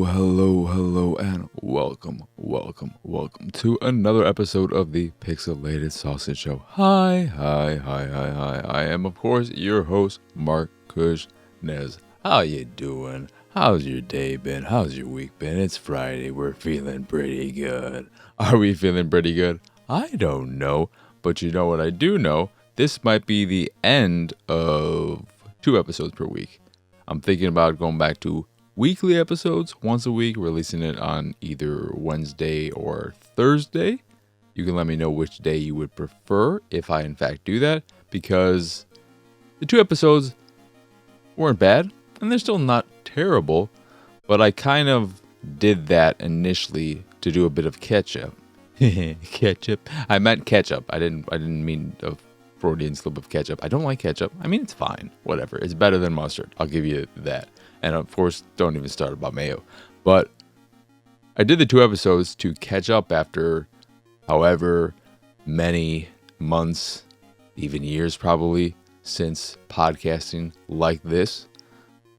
Hello, and welcome to another episode of the Pixelated Sausage Show. Hi. I am, of course, your host, Mark Kuznez. How you doing? How's your day been? How's your week been? It's Friday. We're feeling pretty good. Are we feeling pretty good? I don't know, but you know what I do know? This might be the end of 2 episodes per week. I'm thinking about going back to weekly episodes once a week, releasing it on either Wednesday or Thursday. You can let me know which day you would prefer if I in fact do that, because the 2 episodes weren't bad and they're still not terrible, but I kind of did that initially to do a bit of ketchup. Ketchup. I meant ketchup. I didn't mean a Freudian slip of ketchup. I don't like ketchup. I mean, it's fine. Whatever. It's better than mustard. I'll give you that. And of course, don't even start about mayo. But I did the 2 episodes to catch up after however many months, even years probably, since podcasting like this.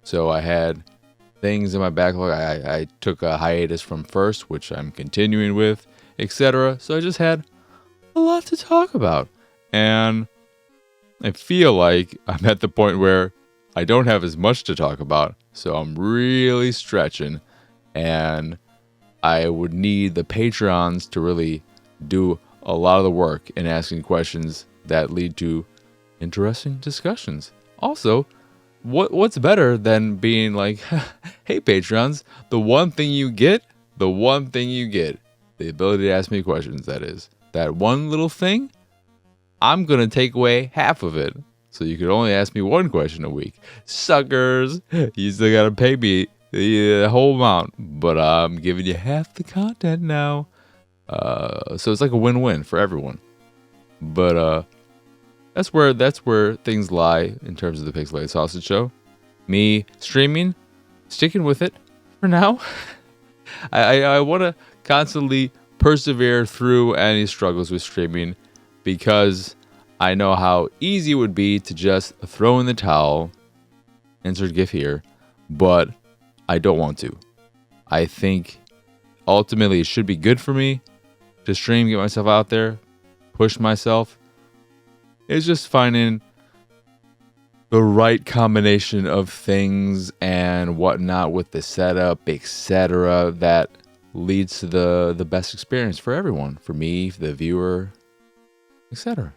So I had things in my backlog. I took a hiatus from first, which I'm continuing with, etc. So I just had a lot to talk about. And I feel like I'm at the point where I don't have as much to talk about, so I'm really stretching, and I would need the Patreons to really do a lot of the work in asking questions that lead to interesting discussions. Also, what's better than being like, hey Patreons, the one thing you get, the ability to ask me questions, that one little thing, I'm going to take away half of it. So you could only ask me 1 question a week. Suckers, you still got to pay me the whole amount, but I'm giving you half the content now. So it's like a win-win for everyone. But that's where things lie in terms of the Pixelated Sausage Show. Me streaming, sticking with it for now. I want to constantly persevere through any struggles with streaming, because I know how easy it would be to just throw in the towel, insert GIF here, but I don't want to. I think ultimately it should be good for me to stream, get myself out there, push myself. It's just finding the right combination of things and whatnot with the setup, etc., that leads to the best experience for everyone, for me, for the viewer, etc.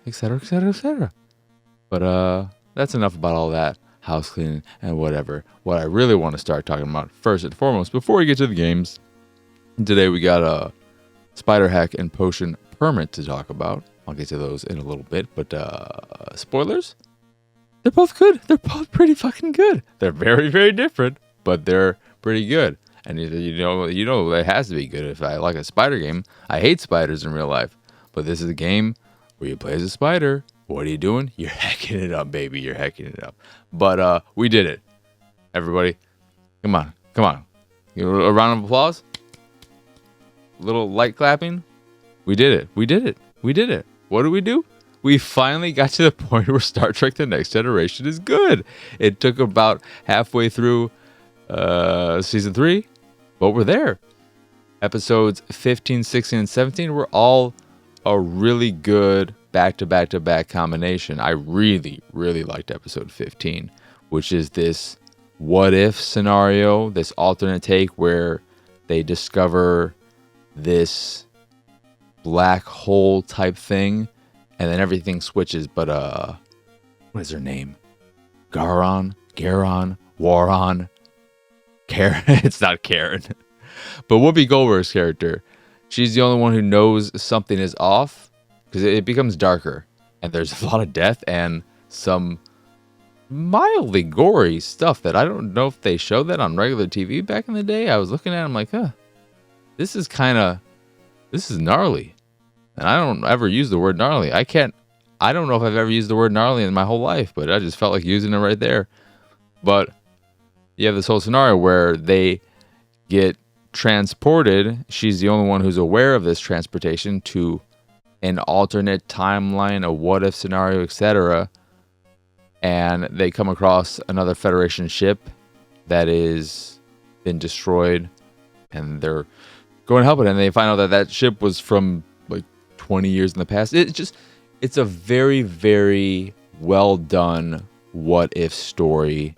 But that's enough about all that house cleaning and whatever. What I really want to start talking about first and foremost, before we get to the games, today we got a SpiderHeck and Potion Permit to talk about. I'll get to those in a little bit, but spoilers? They're both good. They're both pretty fucking good. They're very, very different, but they're pretty good. And you know it has to be good. If I like a spider game, I hate spiders in real life, but this is a game where you play as a spider. What are you doing? You're hacking it up, baby. You're hacking it up. But we did it. Everybody, come on. A round of applause. A little light clapping. We did it. What did we do? We finally got to the point where Star Trek The Next Generation is good. It took about halfway through season 3, but we're there. Episodes 15, 16, and 17 were all a really good back-to-back combination. I really liked episode 15, which is this what-if scenario, this alternate take where they discover this black hole type thing, and then everything switches. But what is her name? Garon, Waron, Karen. It's not Karen, but Whoopi Goldberg's character. She's the only one who knows something is off, because it becomes darker, and there's a lot of death and some mildly gory stuff that I don't know if they showed that on regular TV back in the day. I was looking at it, I'm like, this is gnarly. And I don't ever use the word gnarly. I don't know if I've ever used the word gnarly in my whole life, but I just felt like using it right there. But you have this whole scenario where they get transported. She's the only one who's aware of this transportation to an alternate timeline, a what if scenario, etc. And they come across another Federation ship that is been destroyed and they're going to help it, and they find out that ship was from like 20 years in the past. It's a very, very well done what if story,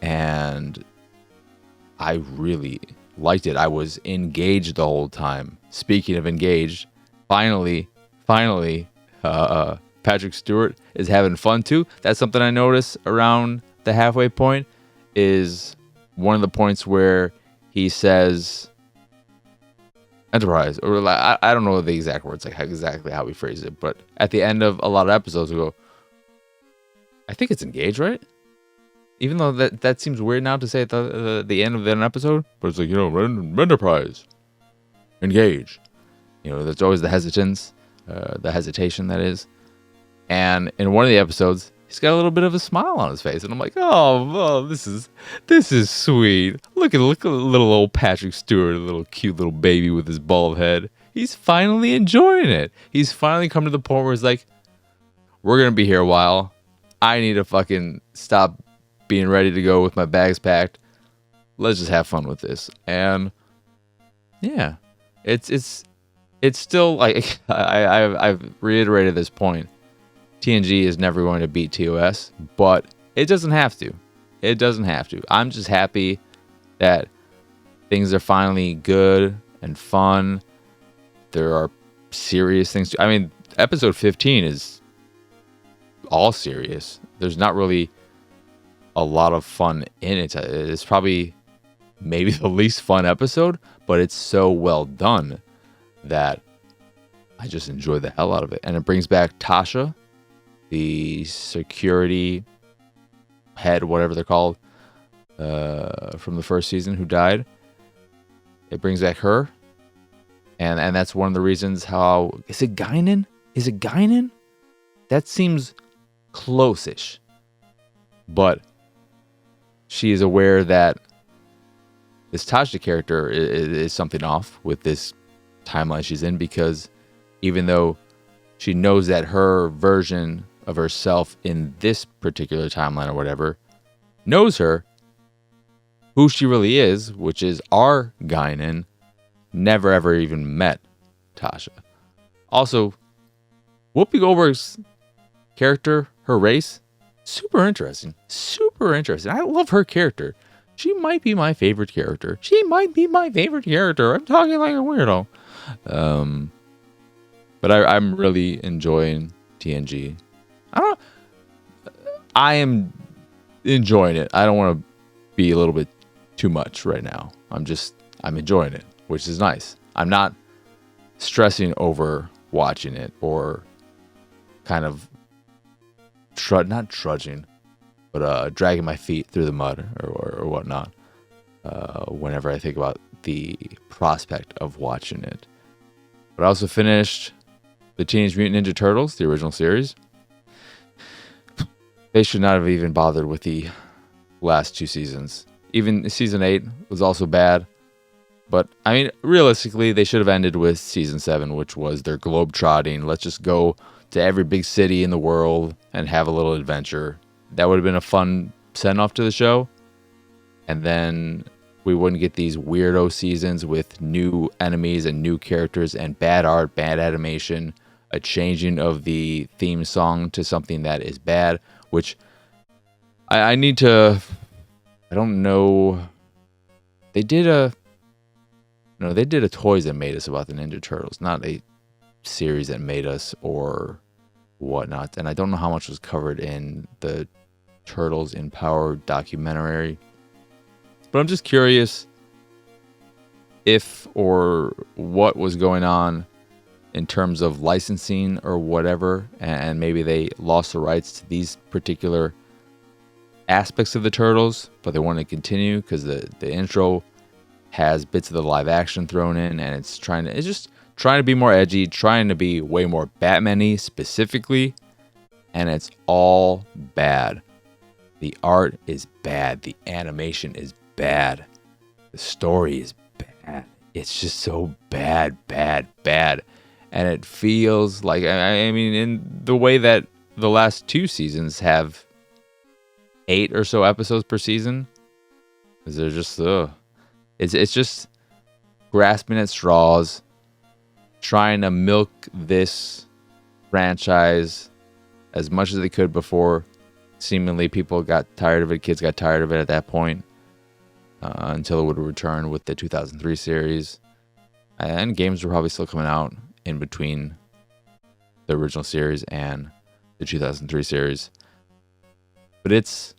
and I really liked it. I was engaged the whole time. Speaking of engaged, finally, Patrick Stewart is having fun too. That's something I noticed around the halfway point, is one of the points where he says Enterprise, or I don't know the exact words, like exactly how we phrase it, but at the end of a lot of episodes we go, I think it's engaged, right? Even though that seems weird now to say at the end of an episode, but it's like, Enterprise, engage. There's always the hesitation that is. And in one of the episodes, he's got a little bit of a smile on his face, and I'm like, oh, this is sweet. Look at little old Patrick Stewart, a little cute little baby with his bald head. He's finally enjoying it. He's finally come to the point where he's like, we're gonna be here a while. I need to fucking stop being ready to go with my bags packed. Let's just have fun with this. And yeah, it's still like I've reiterated this point. TNG is never going to beat TOS, but it doesn't have to. It doesn't have to. I'm just happy that things are finally good and fun. There are serious things. I mean, episode 15 is all serious. There's not really a lot of fun in it. It's probably maybe the least fun episode, but it's so well done that I just enjoy the hell out of it. And it brings back Tasha, the security head, whatever they're called, from the first season, who died. It brings back her, and that's one of the reasons how... Is it Guinan? That seems close-ish. But she is aware that this Tasha character is something off with this timeline she's in, because even though she knows that her version of herself in this particular timeline or whatever knows her, who she really is, which is our Guinan, never ever even met Tasha. Also, Whoopi Goldberg's character, her race, super interesting. I love her character. She might be my favorite character. I'm talking like a weirdo. But I'm really enjoying TNG. I am enjoying it. I don't want to be a little bit too much right now. I'm enjoying it, which is nice. I'm not stressing over watching it or kind of not trudging, but dragging my feet through the mud or whatnot whenever I think about the prospect of watching it. But I also finished the Teenage Mutant Ninja Turtles, the original series. They should not have even bothered with the last two seasons. Even season 8 was also bad. But, I mean, realistically, they should have ended with season 7, which was their globe-trotting. Let's just go to every big city in the world and have a little adventure. That would have been a fun send-off to the show. And then we wouldn't get these weirdo seasons with new enemies and new characters and bad art, bad animation, a changing of the theme song to something that is bad, which I need to... I don't know... They did a Toys That Made Us about the Ninja Turtles, not a series that made us or whatnot. And I don't know how much was covered in the Turtles in Power documentary. But I'm just curious if or what was going on in terms of licensing or whatever. And maybe they lost the rights to these particular aspects of the Turtles, but they want to continue because the intro has bits of the live action thrown in, and it's just trying to be more edgy, trying to be way more Batman-y specifically, and it's all bad. The art is bad. The animation is bad. The story is bad. It's just so bad. And it feels like, I mean, in the way that the last two seasons have 8 or so episodes per season, they're just, It's just grasping at straws, trying to milk this franchise as much as they could before seemingly people got tired of it. Kids got tired of it at that point, until it would return with the 2003 series. And games were probably still coming out in between the original series and the 2003 series. But it's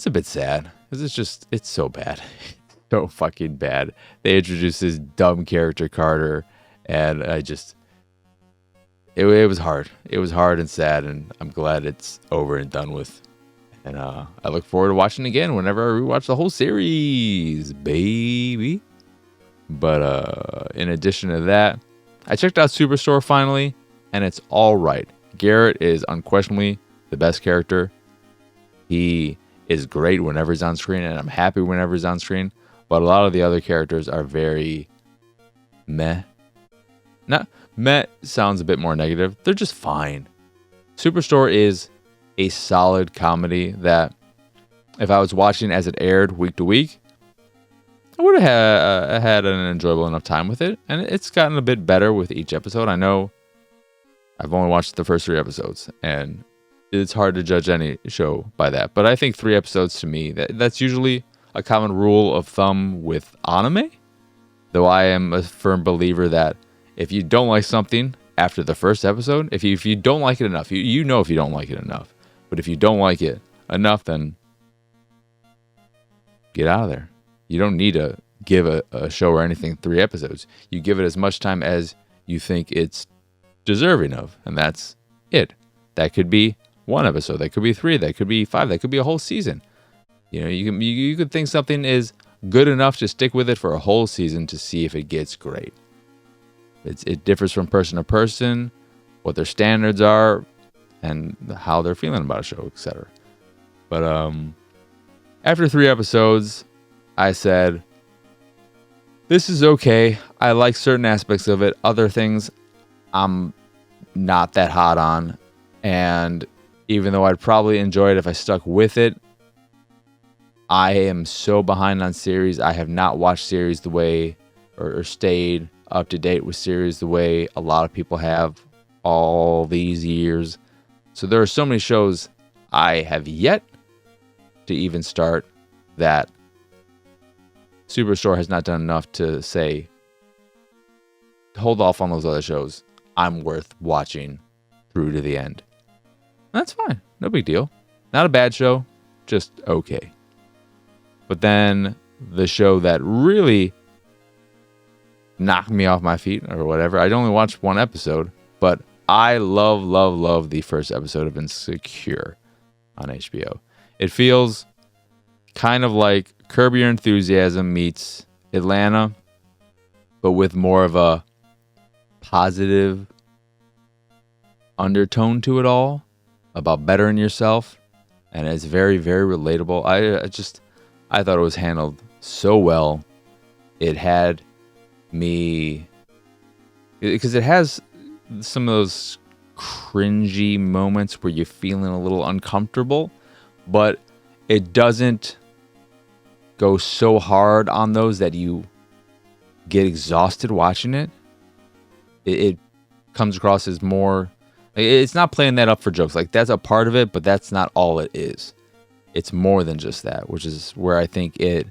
a bit sad because it's so bad. So fucking bad. They introduced this dumb character Carter, and it was hard. It was hard and sad, and I'm glad it's over and done with. And I look forward to watching it again whenever I rewatch the whole series, baby. But in addition to that, I checked out Superstore finally, and it's all right. Garrett is unquestionably the best character. He is great whenever he's on screen, and I'm happy whenever he's on screen. But a lot of the other characters are very meh. Not meh sounds a bit more negative. They're just fine. Superstore is a solid comedy that if I was watching as it aired week to week, I would have had an enjoyable enough time with it. And it's gotten a bit better with each episode. I know I've only watched the first 3 episodes, and it's hard to judge any show by that. But I think 3 episodes to me, that's usually a common rule of thumb with anime. Though I am a firm believer that if you don't like something after the first episode, if you don't like it enough, you know if you don't like it enough. But if you don't like it enough, then get out of there. You don't need to give a show or anything 3 episodes. You give it as much time as you think it's deserving of, and that's it. That could be 1 episode, that could be 3, that could be 5, that could be a whole season. You know, you could think something is good enough to stick with it for a whole season to see if it gets great. It differs from person to person, what their standards are, and how they're feeling about a show, etc. But after 3 episodes, I said, this is okay. I like certain aspects of it. Other things I'm not that hot on. And even though I'd probably enjoy it if I stuck with it, I am so behind on series. I have not watched series the way, or stayed up to date with series the way a lot of people have all these years. So there are so many shows I have yet to even start that Superstore has not done enough to say, hold off on those other shows. I'm worth watching through to the end. That's fine. No big deal. Not a bad show, just okay. But then the show that really knocked me off my feet or whatever, I'd only watched 1 episode, but I love the first episode of Insecure on HBO. It feels kind of like Curb Your Enthusiasm meets Atlanta, but with more of a positive undertone to it all about bettering yourself, and it's very, very relatable. I thought it was handled so well. It had me, because it has some of those cringy moments where you're feeling a little uncomfortable, but it doesn't go so hard on those that you get exhausted watching it. It comes across as more, it's not playing that up for jokes. Like, that's a part of it, but that's not all it is. It's more than just that, which is where I think it's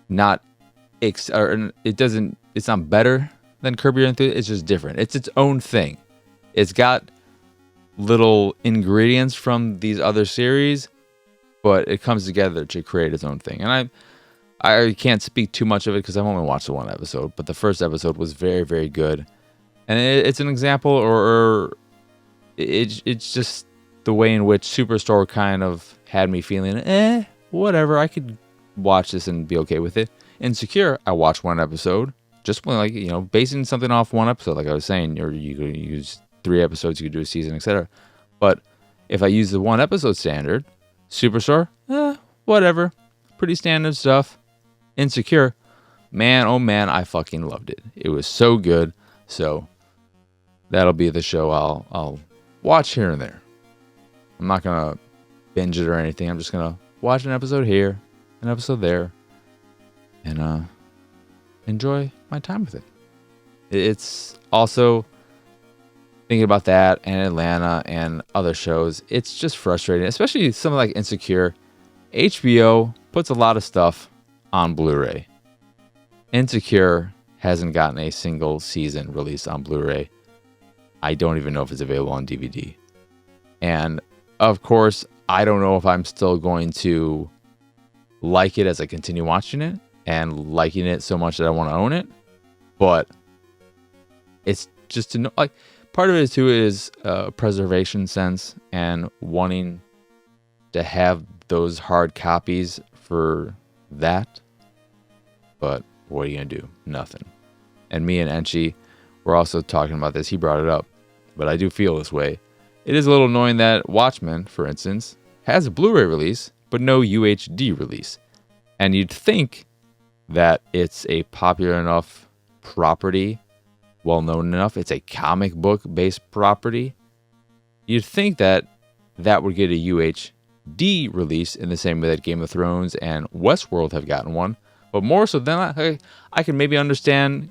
not better than Curb Your Enthusiasm. It's just different. It's its own thing. It's got little ingredients from these other series, but it comes together to create its own thing. And I can't speak too much of it because I've only watched the 1 episode, but the first episode was very, very good. And it's an example, or it's just the way in which Superstore kind of had me feeling, whatever, I could watch this and be okay with it. Insecure, I watched 1 episode, just like, basing something off 1 episode, like I was saying, or you could use 3 episodes, you could do a season, etc. But if I use the 1 episode standard, Superstore, whatever, pretty standard stuff. Insecure, man, oh man, I fucking loved it. It was so good. So that'll be the show I'll watch here and there. I'm not gonna binge it or anything. I'm just gonna watch an episode here, an episode there, and enjoy my time with it. It's also thinking about that and Atlanta and other shows. It's just frustrating, especially something like Insecure. HBO puts a lot of stuff on Blu-ray. Insecure hasn't gotten a single season released on Blu-ray. I don't even know if it's available on DVD. And of course, I don't know if I'm still going to like it as I continue watching it and liking it so much that I want to own it. But it's just to know, like, part of it too is a preservation sense and wanting to have those hard copies for that. But what are you going to do? Nothing. And me and Enchi were also talking about this. He brought it up. But I do feel this way. It is a little annoying that Watchmen, for instance, has a Blu-ray release, but no UHD release. And you'd think that it's a popular enough property, well-known enough, it's a comic book-based property. You'd think that that would get a UHD release in the same way that Game of Thrones and Westworld have gotten one. But more so than that, I can maybe understand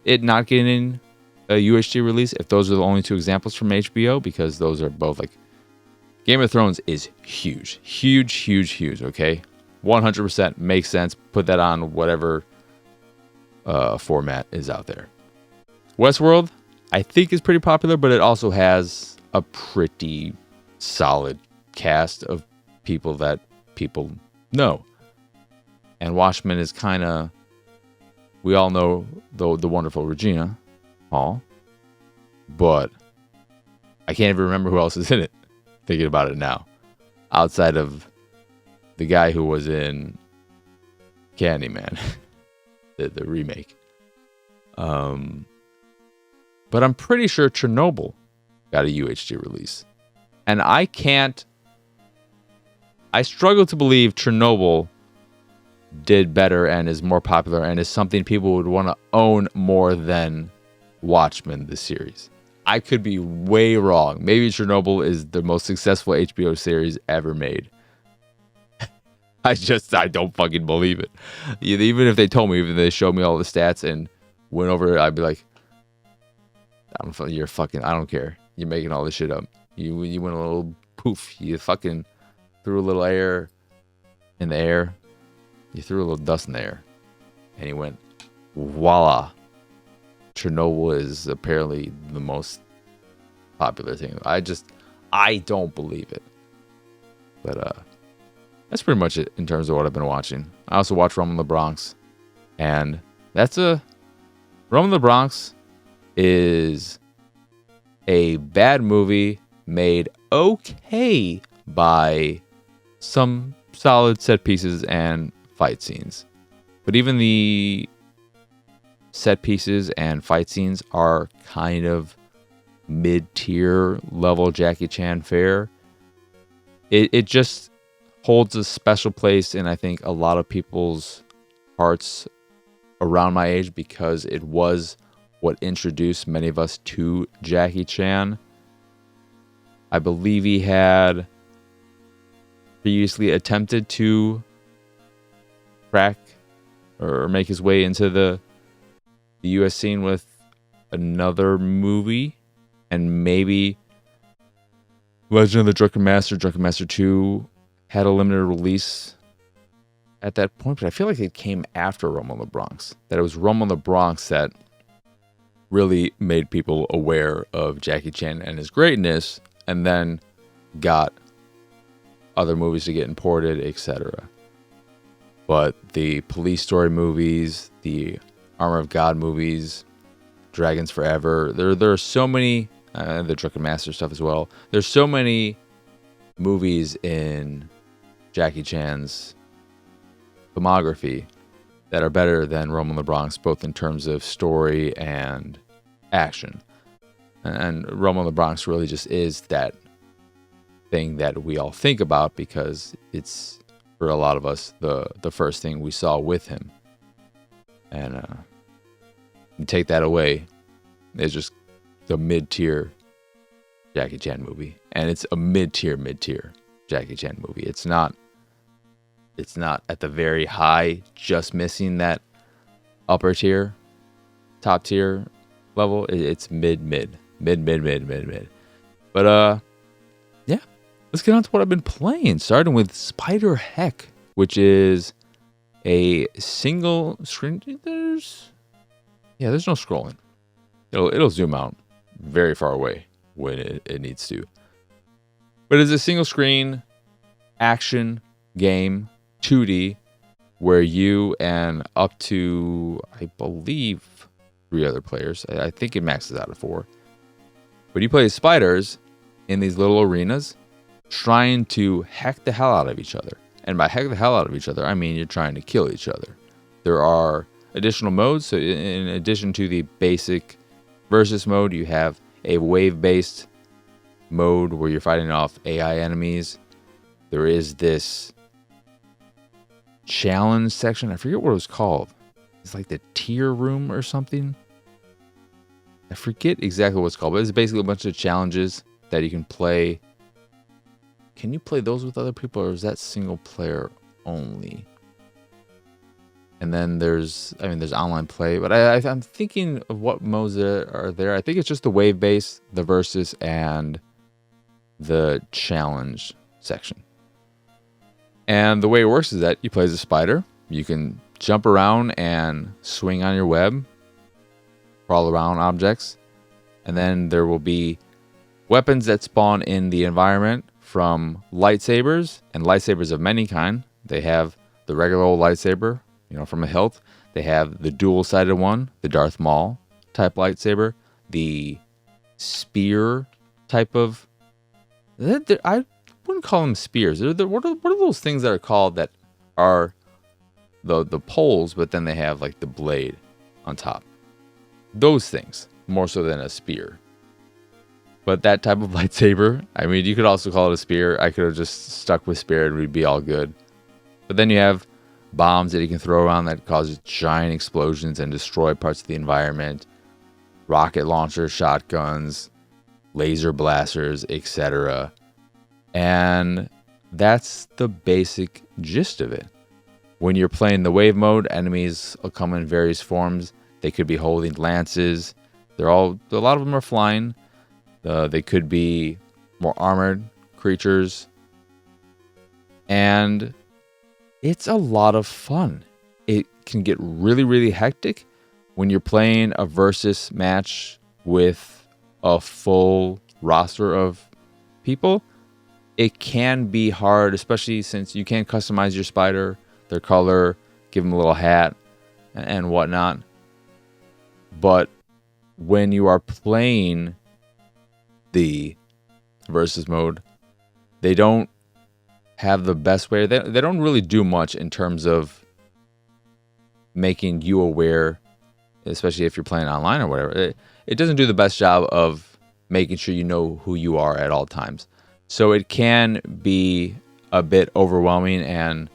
it not getting a UHD release if those are the only two examples from HBO, because those are both like... Game of Thrones is huge. Huge, okay? 100% makes sense. Put that on whatever format is out there. Westworld, I think, is pretty popular, but it also has a pretty solid cast of people that people know. And Watchmen is kind of... We all know the wonderful Regina Hall, but I can't even remember who else is in it, thinking about it now, outside of the guy who was in Candyman, the remake. But I'm pretty sure Chernobyl got a UHD release, and I struggle to believe Chernobyl did better and is more popular and is something people would want to own more than Watchmen, the series. I could be way wrong. Maybe Chernobyl is the most successful HBO series ever made. I don't fucking believe it. Even if they told me, even if they showed me all the stats and went over it, I'd be like, I don't care. You're making all this shit up. You went a little poof. You fucking threw a little air in the air. You threw a little dust in the air. And you went, voila. Chernobyl is apparently the most popular thing. I don't believe it. But that's pretty much it in terms of what I've been watching. I also watched Rumble in the Bronx, and Rumble in the Bronx is a bad movie made okay by some solid set pieces and fight scenes. But even the set pieces and fight scenes are kind of mid-tier level Jackie Chan fare. It just holds a special place in, I think, a lot of people's hearts around my age, because it was what introduced many of us to Jackie Chan. I believe he had previously attempted to crack or make his way into the US scene with another movie, and maybe Legend of the Drunken Master 2 had a limited release at that point, but I feel like it came after Rumble in the Bronx. That it was Rumble in the Bronx that really made people aware of Jackie Chan and his greatness, and then got other movies to get imported, etc. But the Police Story movies, the Armor of God movies, Dragons Forever, there are so many, the Drunken Master stuff as well. There's so many movies in Jackie Chan's filmography that are better than Rumble in the Bronx, both in terms of story and action. And Rumble in the Bronx really just is that thing that we all think about, because it's, for a lot of us, the first thing we saw with him. And you take that away, it's just the mid-tier Jackie Chan movie. And it's a mid-tier Jackie Chan movie. It's not It's not at the very high, just missing that upper tier, top tier level. It's mid. But yeah, let's get on to what I've been playing. Starting with SpiderHeck, which is a single screen. There's no scrolling. It'll zoom out very far away when it needs to. But it's a single screen action game, 2D, where you and up to, I believe, 3 other players. I think it maxes out at 4. But you play as spiders in these little arenas, trying to heck the hell out of each other. And by heck the hell out of each other, I mean you're trying to kill each other. There are additional modes. So in addition to the basic versus mode, you have a wave-based mode where you're fighting off AI enemies. There is this challenge section. I forget what it was called. It's like the tier room or something. I forget exactly what it's called, but it's basically a bunch of challenges that you can play. Can you play those with other people, or is that single player only? And then there's online play, but I'm thinking of what modes that are there. I think it's just the wave base, the versus, and the challenge section. And the way it works is that you play as a spider. You can jump around and swing on your web, crawl around objects, and then there will be weapons that spawn in the environment, from lightsabers and lightsabers of many kind. They have the regular old lightsaber, from a hilt. They have the dual-sided one, the Darth Maul type lightsaber, the spear type of. I wouldn't call them spears. What are those things that are called that are the poles, but then they have like the blade on top? Those things, more so than a spear. But that type of lightsaber, I mean, you could also call it a spear. I could have just stuck with spear and we'd be all good. But then you have bombs that you can throw around that cause giant explosions and destroy parts of the environment. Rocket launchers, shotguns, laser blasters, etc. And that's the basic gist of it. When you're playing the wave mode, enemies will come in various forms. They could be holding lances. A lot of them are flying. They could be more armored creatures. And it's a lot of fun. It can get really, really hectic when you're playing a versus match with a full roster of people. It can be hard, especially since you can't customize your spider, their color, give them a little hat and whatnot. But when you are playing the versus mode, they don't have the best way. They don't really do much in terms of making you aware, especially if you're playing online or whatever. It doesn't do the best job of making sure you know who you are at all times. So it can be a bit overwhelming and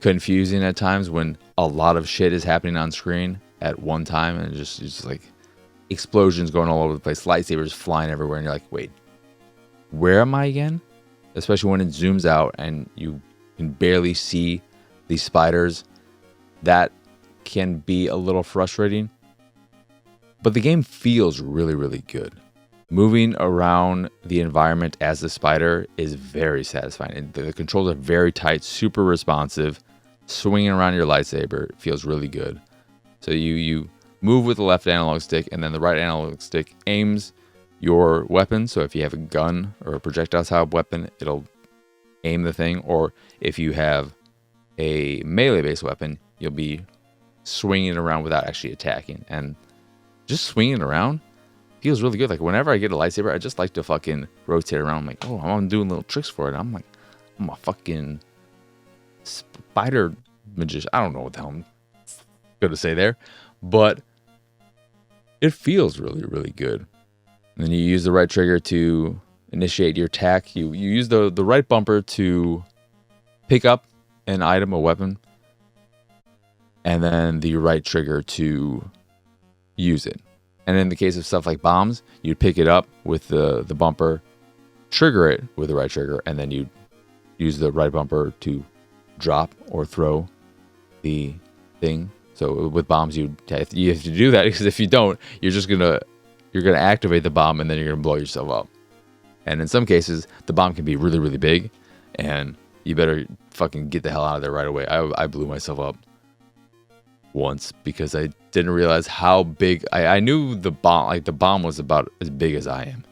confusing at times when a lot of shit is happening on screen at one time, and it's just like explosions going all over the place, lightsabers flying everywhere, and you're like, wait, where am I again? Especially when it zooms out and you can barely see these spiders. That can be a little frustrating. But the game feels really, really good. Moving around the environment as the spider is very satisfying. And the controls are very tight, super responsive. Swinging around your lightsaber feels really good. So you move with the left analog stick, and then the right analog stick aims your weapon. So if you have a gun or a projectile type weapon, it'll aim the thing. Or if you have a melee-based weapon, you'll be swinging it around without actually attacking. And just swinging around feels really good. Like whenever I get a lightsaber, I just like to fucking rotate around. I'm like, oh, I'm doing little tricks for it. I'm like, I'm a fucking spider magician. I don't know what the hell I'm going to say there, but it feels really, really good. And then you use the right trigger to initiate your attack. You use the right bumper to pick up an item, a weapon, and then the right trigger to use it. And in the case of stuff like bombs, you'd pick it up with the bumper, trigger it with the right trigger, and then you'd use the right bumper to drop or throw the thing. So with bombs, you have to do that, because if you don't, you're gonna activate the bomb and then you're gonna blow yourself up. And in some cases, the bomb can be really, really big, and you better fucking get the hell out of there right away. I blew myself up once because I didn't realize how big. I knew the bomb was about as big as I am,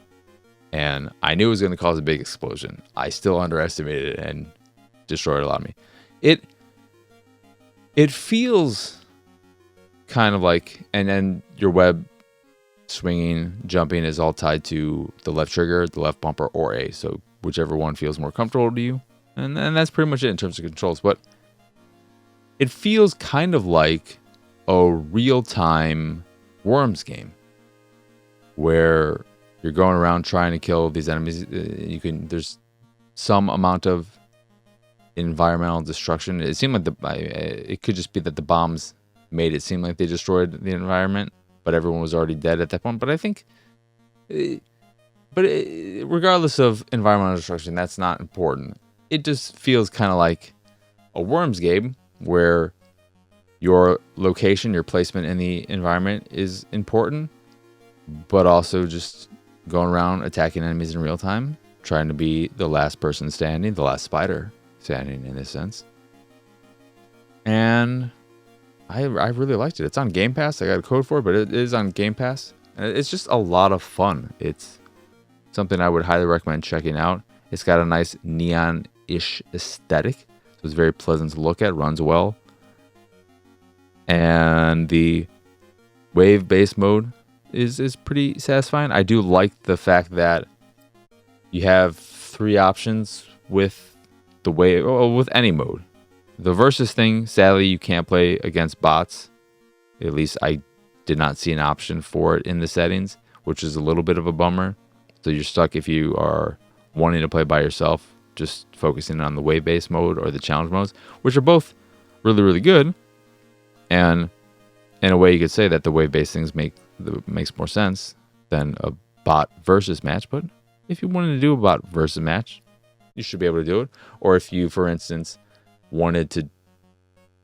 and I knew it was going to cause a big explosion. I still underestimated it and destroyed a lot of me. It feels kind of like, and then your web swinging, jumping is all tied to the left trigger, the left bumper, or A. So whichever one feels more comfortable to you. And that's pretty much it in terms of controls. But it feels kind of like a real-time Worms game, where you're going around trying to kill these enemies. There's some amount of environmental destruction. It seemed like it could just be that the bombs made it seem like they destroyed the environment, but everyone was already dead at that point. But I think, regardless of environmental destruction, that's not important. It just feels kind of like a Worms game where your location, your placement in the environment is important, but also just going around attacking enemies in real time, trying to be the last person standing, the last spider standing in this sense. And I really liked it. It's on Game Pass. I got a code for it, but it is on Game Pass. And it's just a lot of fun. It's something I would highly recommend checking out. It's got a nice neon-ish aesthetic, so it's very pleasant to look at, runs well. And the wave-based mode is pretty satisfying. I do like the fact that you have 3 options with the wave, with any mode. The versus thing, sadly, you can't play against bots. At least I did not see an option for it in the settings, which is a little bit of a bummer. So you're stuck if you are wanting to play by yourself, just focusing on the wave-based mode or the challenge modes, which are both really, really good. And in a way, you could say that the wave-based things makes more sense than a bot versus match. But if you wanted to do a bot versus match, you should be able to do it. Or if you, for instance, wanted to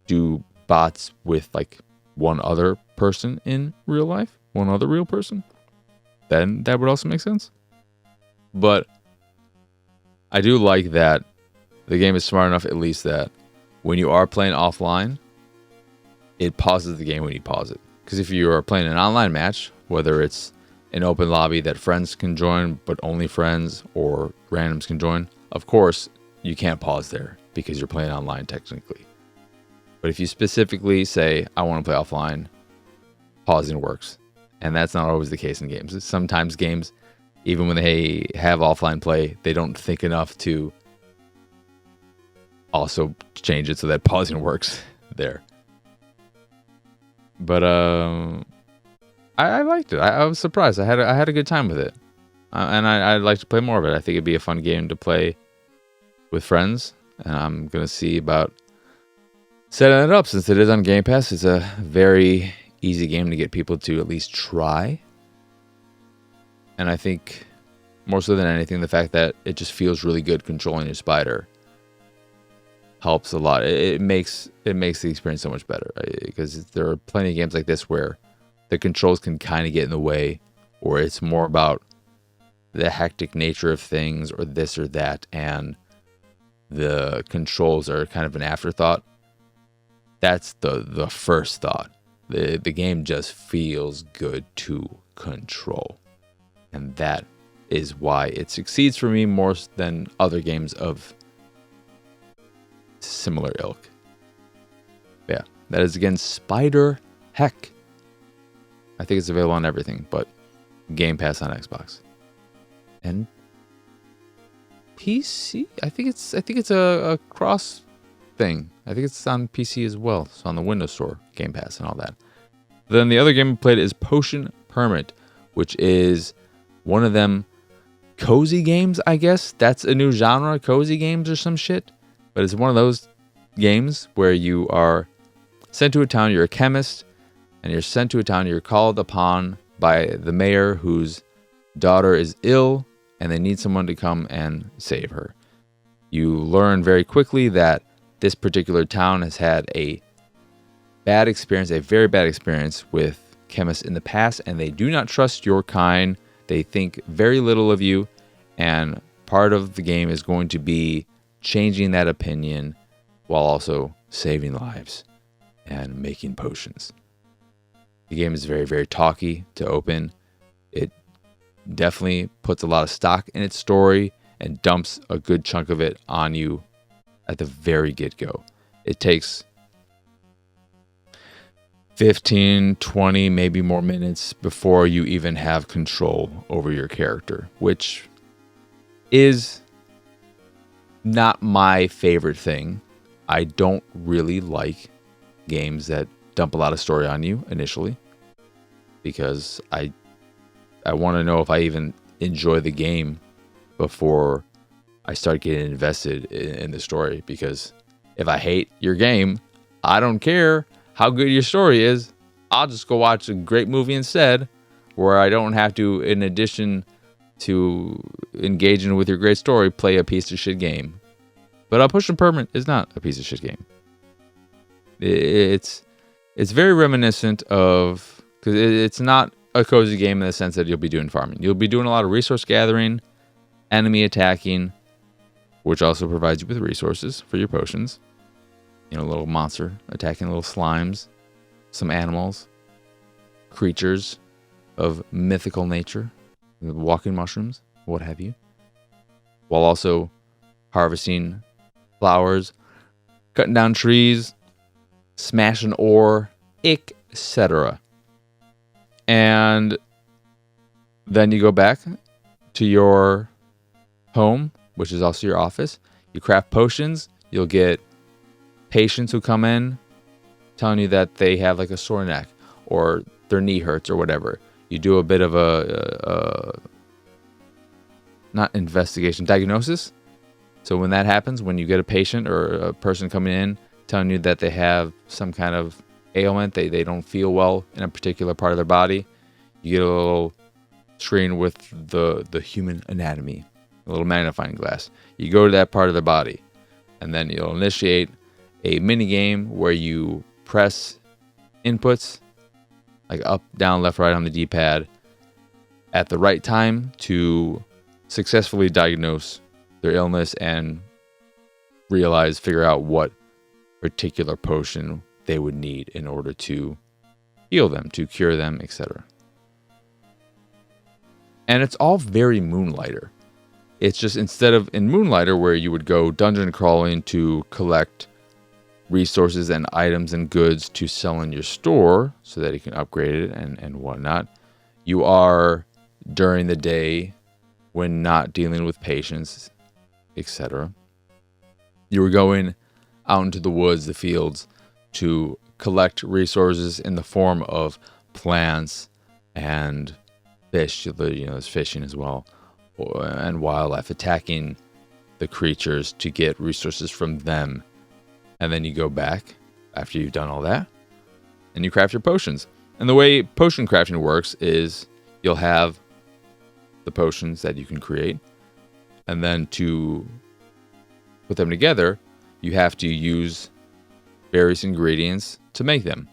do bots with like one other person in real life, one other real person, then that would also make sense. But I do like that the game is smart enough, at least, that when you are playing offline, it pauses the game when you pause it. Because if you are playing an online match, whether it's an open lobby that friends can join, but only friends, or randoms can join, of course, you can't pause there because you're playing online technically. But if you specifically say, I want to play offline, pausing works. And that's not always the case in games. Sometimes games, even when they have offline play, they don't think enough to also change it so that pausing works there. But I liked it. I was surprised. I had a good time with it. And I'd like to play more of it. I think it'd be a fun game to play with friends. And I'm going to see about setting it up, since it is on Game Pass. It's a very easy game to get people to at least try. And I think more so than anything, the fact that it just feels really good controlling your spider helps a lot. It makes the experience so much better, right? Because there are plenty of games like this where the controls can kind of get in the way, or it's more about the hectic nature of things or this or that, and the controls are kind of an afterthought. That's the first thought. The game just feels good to control. And that is why it succeeds for me more than other games of similar ilk. Yeah, that is again SpiderHeck. I think it's available on everything, but Game Pass on Xbox and PC. I think it's a cross thing. I think it's on PC as well. It's on the Windows Store, Game Pass, and all that. Then the other game I played is Potion Permit, which is one of them cozy games, I guess. That's a new genre, cozy games or some shit. But it's one of those games where you are sent to a town, you're a chemist, and you're sent to a town, you're called upon by the mayor whose daughter is ill, and they need someone to come and save her. You learn very quickly that this particular town has had a bad experience, a very bad experience with chemists in the past, and they do not trust your kind. They think very little of you, and part of the game is going to be changing that opinion while also saving lives and making potions. The game is very, very talky to open. It definitely puts a lot of stock in its story and dumps a good chunk of it on you at the very get-go. It takes 15, 20, maybe more minutes before you even have control over your character, which is not my favorite thing. I don't really like games that dump a lot of story on you initially, because I want to know if I even enjoy the game before I start getting invested in the story. Because if I hate your game, I don't care how good your story is. I'll just go watch a great movie instead, where I don't have to, in addition to engaging with your great story, play a piece of shit game. But A Push and Permanent is not a piece of shit game. It's very reminiscent of, because it's not a cozy game in the sense that you'll be doing farming. You'll be doing a lot of resource gathering, enemy attacking, which also provides you with resources for your potions. You know, a little monster attacking little slimes, some animals, creatures of mythical nature, walking mushrooms, what have you, while also harvesting flowers, cutting down trees, smashing ore, etc. And then you go back to your home, which is also your office. You craft potions. You'll get patients who come in telling you that they have like a sore neck or their knee hurts or whatever. You do a bit of a not investigation, diagnosis. So when that happens, when you get a patient or a person coming in telling you that they have some kind of ailment, they don't feel well in a particular part of their body, you get a little screen with the human anatomy, a little magnifying glass. You go to that part of the body, and then you'll initiate a mini game where you press inputs like up, down, left, right on the D-pad at the right time to successfully diagnose their illness and figure out what particular potion they would need in order to heal them, to cure them, etc. And it's all very Moonlighter. It's just, instead of in Moonlighter where you would go dungeon crawling to collect resources and items and goods to sell in your store so that you can upgrade it and whatnot, you are during the day when not dealing with patients, etc. You were going out into the woods, the fields, to collect resources in the form of plants and fish. There's fishing as well, and wildlife, attacking the creatures to get resources from them. And then you go back after you've done all that and you craft your potions. And the way potion crafting works is you'll have the potions that you can create, and then to put them together, you have to use various ingredients to make them.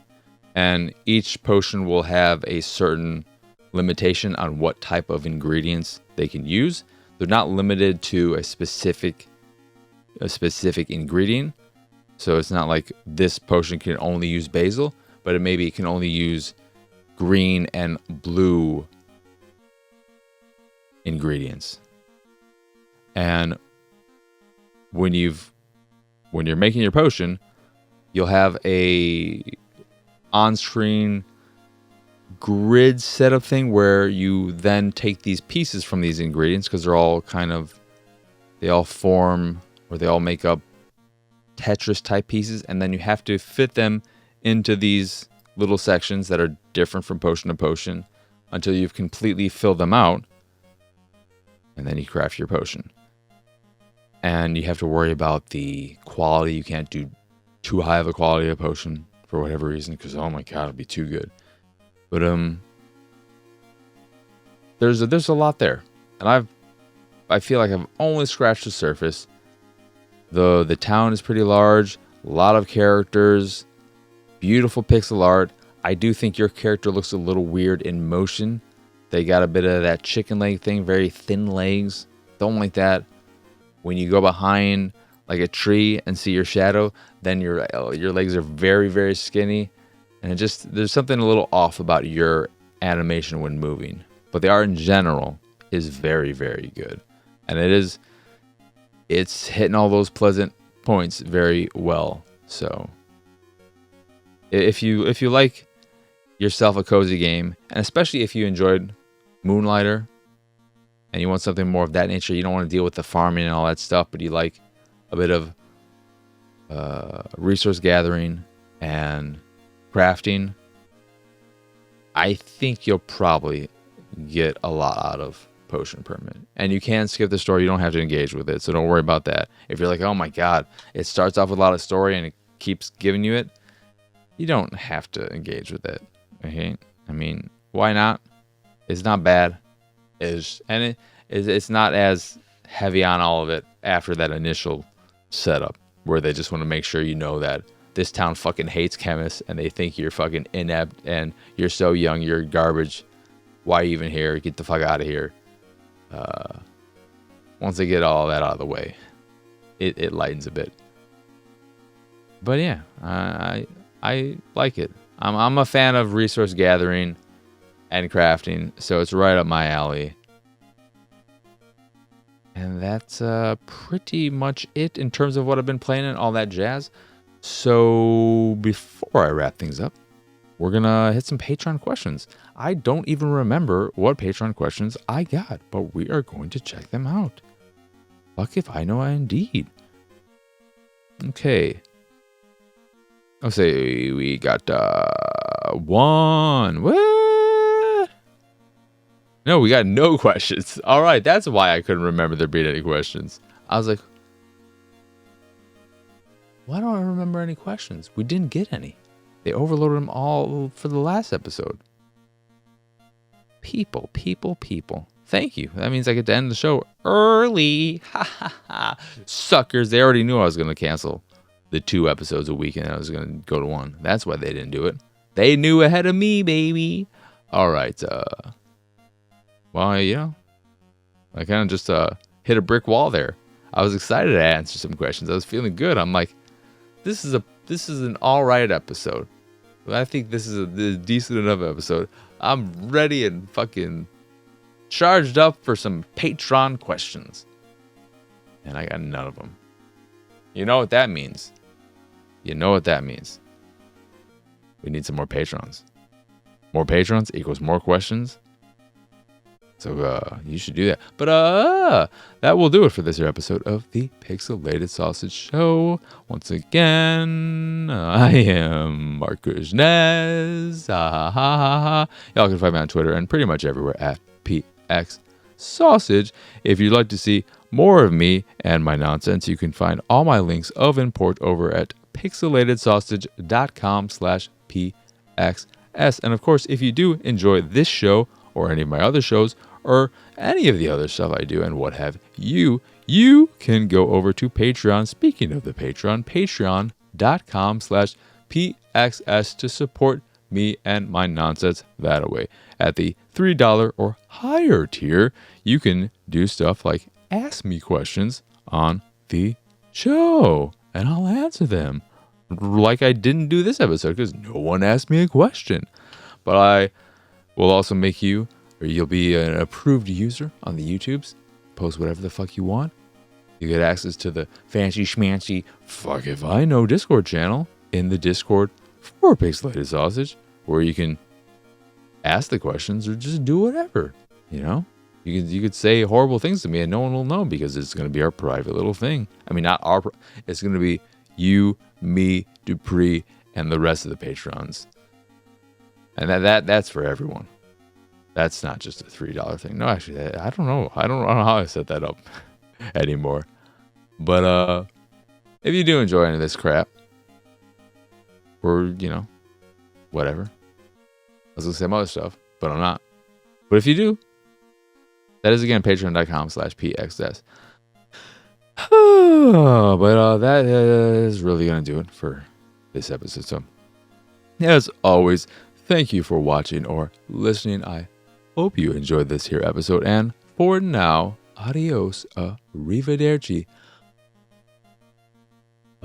And each potion will have a certain limitation on what type of ingredients they can use. They're not limited to a specific ingredient. So it's not like this potion can only use basil, but it can only use green and blue ingredients. And when you're making your potion, you'll have a on-screen grid setup thing where you then take these pieces from these ingredients, because they all form, or they all make up Tetris type pieces, and then you have to fit them into these little sections that are different from potion to potion until you've completely filled them out, and then you craft your potion. And you have to worry about the quality. You can't do too high of a quality of potion for whatever reason, because oh my god, it'll be too good. But there's a lot there, and I feel like I've only scratched the surface. The town is pretty large, a lot of characters, beautiful pixel art. I do think your character looks a little weird in motion. They got a bit of that chicken leg thing, very thin legs. Don't like that. When you go behind like a tree and see your shadow, then your legs are very, very skinny. And there's something a little off about your animation when moving. But the art in general is very, very good. And it's hitting all those pleasant points very well. So if you like yourself a cozy game, and especially if you enjoyed Moonlighter and you want something more of that nature, you don't want to deal with the farming and all that stuff, but you like a bit of resource gathering and crafting, I think you'll probably get a lot out of Potion Permit. And you can skip the story. You don't have to engage with it, so don't worry about that. If you're like, oh my god, it starts off with a lot of story and it keeps giving you it, you don't have to engage with it. Okay? I mean, why not? It's not bad. It's not as heavy on all of it after that initial setup where they just want to make sure you know that this town fucking hates chemists and they think you're fucking inept and you're so young, you're garbage. Why are you even here? Get the fuck out of here. Once they get all that out of the way, it lightens a bit. But yeah, I like it. I'm a fan of resource gathering and crafting, so it's right up my alley. And that's pretty much it in terms of what I've been playing and all that jazz. So before I wrap things up, we're going to hit some Patreon questions. I don't even remember what Patreon questions I got, but we are going to check them out. Fuck if I know, indeed. Okay. Let's say we got one. What? No, we got no questions. All right, that's why I couldn't remember there being any questions. I was like, why don't I remember any questions? We didn't get any. They overloaded them all for the last episode. People. Thank you. That means I get to end the show early. Ha ha ha. Suckers. They already knew I was going to cancel the 2 episodes a week and I was going to go to 1. That's why they didn't do it. They knew ahead of me, baby. All right. Well, you know, I kind of just hit a brick wall there. I was excited to answer some questions. I was feeling good. I'm like, this is an all right episode. I think this is a decent enough episode. I'm ready and fucking charged up for some Patreon questions. And I got none of them. You know what that means? We need some more patrons. More patrons equals more questions. So you should do that. But that will do it for this episode of the Pixelated Sausage Show. Once again, I am Marcus Nez. Y'all can find me on Twitter and pretty much everywhere at PX Sausage. If you'd like to see more of me and my nonsense, you can find all my links of import over at pixelatedsausage.com/PXS. And of course, if you do enjoy this show or any of my other shows, or any of the other stuff I do and what have you, you can go over to Patreon. Speaking of the Patreon, patreon.com/PXS to support me and my nonsense that way. At the $3 or higher tier, you can do stuff like ask me questions on the show, and I'll answer them. Like I didn't do this episode because no one asked me a question. But I will also make you, or you'll be an approved user on the YouTubes. Post whatever the fuck you want. You get access to the fancy schmancy fuck if I know Discord channel in the Discord for Pixelated Sausage, where you can ask the questions or just do whatever. You know, you could say horrible things to me and no one will know because it's going to be our private little thing. I mean, not our. It's going to be you, me, Dupree, and the rest of the patrons. And that's for everyone. That's not just a $3 thing. No, actually, I don't know. I don't know how I set that up anymore. But if you do enjoy any of this crap, or, you know, whatever. I was going to say some other stuff, but I'm not. But if you do, that is, again, patreon.com/PXS. But that is really going to do it for this episode. So, as always, thank you for watching or listening. I hope you enjoyed this here episode. And for now, adios, arrivederci.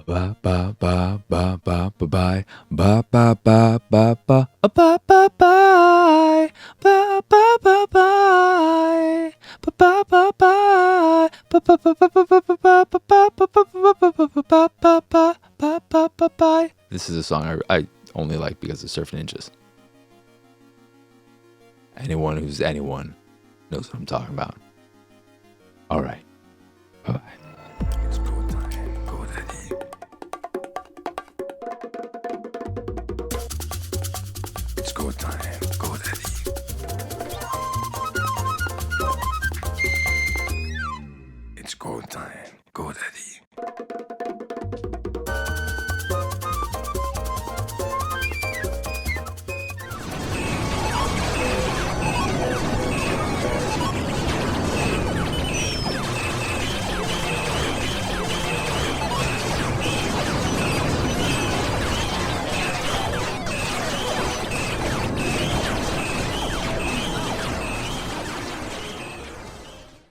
Ba ba ba ba ba ba bye ba ba ba ba ba ba ba ba bye ba ba ba bye ba ba ba bye ba ba ba ba ba ba ba ba bye. This is a song I only like because of Surf Ninjas. Anyone who's anyone knows what I'm talking about. All right. Bye. It's go time.